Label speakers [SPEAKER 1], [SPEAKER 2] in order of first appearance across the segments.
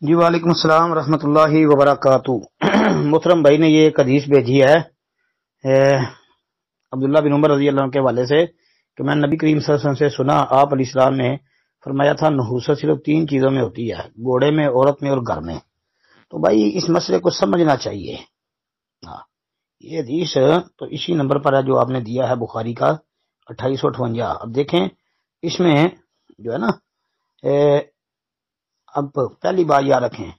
[SPEAKER 1] جی وعلیکم السلام ورحمۃ اللہ وبرکاتہ۔ محترم بھائی نے یہ ایک حدیث بھیجی ہے عبداللہ بن عمر رضی اللہ عنہ کے حوالے سے کہ میں نبی کریم صلی اللہ علیہ وسلم سے سنا، آپ علیہ السلام نے فرمایا تھا نحوست صرف 3 چیزوں میں ہوتی ہے، گھوڑے میں، عورت میں اور گھر میں۔ تو بھائی اس مسئلے کو سمجھنا چاہیے۔ ہاں، یہ حدیث تو اسی نمبر پر ہے جو آپ نے دیا ہے، بخاری کا 2858۔ اب دیکھیں اس میں جو ہے نا، اب پہلی بات یاد رکھیں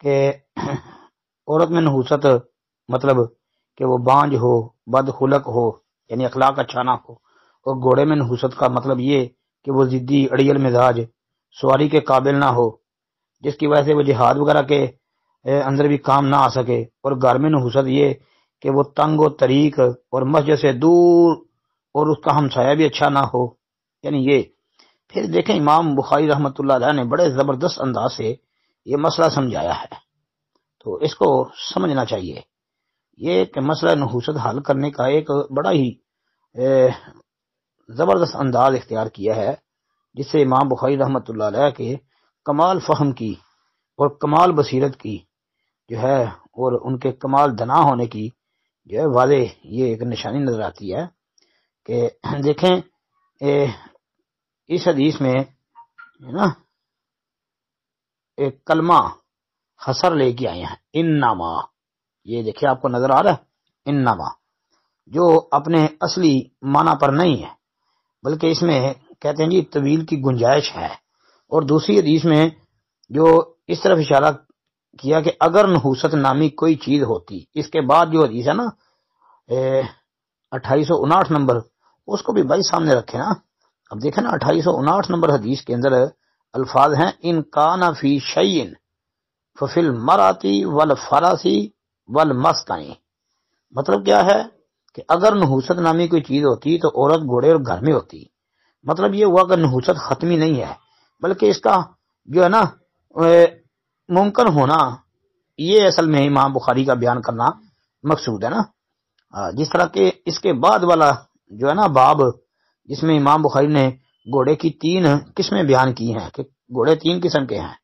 [SPEAKER 1] کہ عورت میں نحوست مطلب کہ وہ بانج ہو، بد خلق ہو، یعنی اخلاق اچھا نہ ہو، اور گھوڑے میں نحوست کا مطلب یہ کہ وہ ضدی اڑیل مزاج، سواری کے قابل نہ ہو، جس کی وجہ سے وہ جہاد وغیرہ کے اندر بھی کام نہ آ سکے، اور گھر میں نحوست یہ کہ وہ تنگ و طریق اور مسجد سے دور اور اس کا ہمسایہ بھی اچھا نہ ہو، یعنی یہ۔ پھر دیکھیں امام بخاری رحمۃ اللہ علیہ نے بڑے زبردست انداز سے یہ مسئلہ سمجھایا ہے، تو اس کو سمجھنا چاہیے۔ یہ کہ مسئلہ نحوست حل کرنے کا ایک بڑا ہی زبردست انداز اختیار کیا ہے، جس سے امام بخاری رحمۃ اللہ علیہ کے کمال فہم کی اور کمال بصیرت کی جو ہے، اور ان کے کمال دنا ہونے کی جو ہے واضح یہ ایک نشانی نظر آتی ہے کہ دیکھیں اس حدیث میں ہے نا ایک کلمہ حسر لے کے آئے ہیں، انما، یہ دیکھیں آپ کو نظر آ رہا ہے انما، جو اپنے اصلی معنی پر نہیں ہے، بلکہ اس میں کہتے ہیں جی طویل کی گنجائش ہے۔ اور دوسری حدیث میں جو اس طرف اشارہ کیا کہ اگر نحوست نامی کوئی چیز ہوتی، اس کے بعد جو حدیث ہے نا 2859 نمبر، اس کو بھی بھائی سامنے رکھے نا۔ اب دیکھیں نا 2859 نمبر حدیث کے اندر الفاظ ہیں ان کان فی شیء ففی المرأۃ والفرس والمسکن۔ مطلب کیا ہے کہ اگر نحوست نامی کوئی چیز ہوتی تو عورت، گھوڑے اور گھر میں ہوتی۔ مطلب یہ ہوا کہ نحوست ختمی نہیں ہے، بلکہ اس کا جو ہے نا ممکن ہونا، یہ اصل میں امام بخاری کا بیان کرنا مقصود ہے نا۔ جس طرح کہ اس کے بعد والا جو ہے نا باب، جس میں امام بخاری نے گھوڑے کی 3 قسمیں بیان کی ہیں کہ گھوڑے 3 قسم کے ہیں،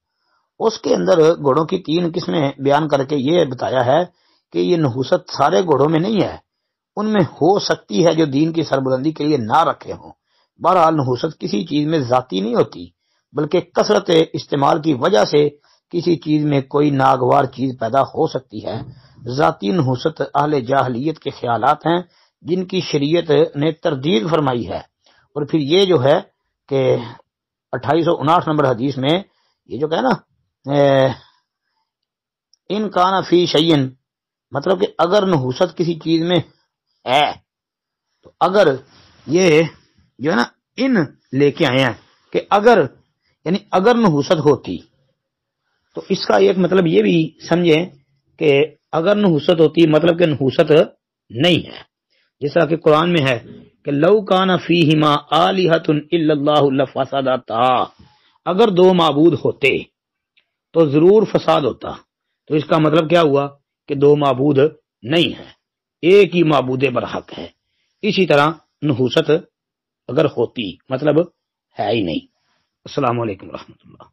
[SPEAKER 1] اس کے اندر گھوڑوں کی 3 قسمیں بیان کر کے یہ بتایا ہے کہ یہ نحوست سارے گھوڑوں میں نہیں ہے، ان میں ہو سکتی ہے جو دین کی سربلندی کے لیے نہ رکھے ہوں۔ بہرحال نحوست کسی چیز میں ذاتی نہیں ہوتی، بلکہ کثرت استعمال کی وجہ سے کسی چیز میں کوئی ناگوار چیز پیدا ہو سکتی ہے۔ ذاتی نحوست اہل جاہلیت کے خیالات ہیں جن کی شریعت نے تردید فرمائی ہے۔ اور پھر یہ جو ہے کہ 2859 نمبر حدیث میں یہ جو کہا نا ان کان فی شیء، مطلب کہ اگر نحوست کسی چیز میں ہے، تو اگر یہ جو ہے نا ان لے کے آئے ہیں کہ اگر، یعنی اگر نحوست ہوتی، تو اس کا ایک مطلب یہ بھی سمجھیں کہ اگر نحوست ہوتی مطلب کہ نحوست نہیں ہے، جس طرح کہ قرآن میں ہے کہ لو کان فیہما آلہۃ الا اللہ لفسدتا، اگر 2 معبود ہوتے تو ضرور فساد ہوتا۔ تو اس کا مطلب کیا ہوا کہ 2 معبود نہیں ہیں، ایک ہی معبود برحق ہے۔ اسی طرح نحوست اگر ہوتی مطلب ہے ہی نہیں۔ السلام علیکم ورحمۃ اللہ۔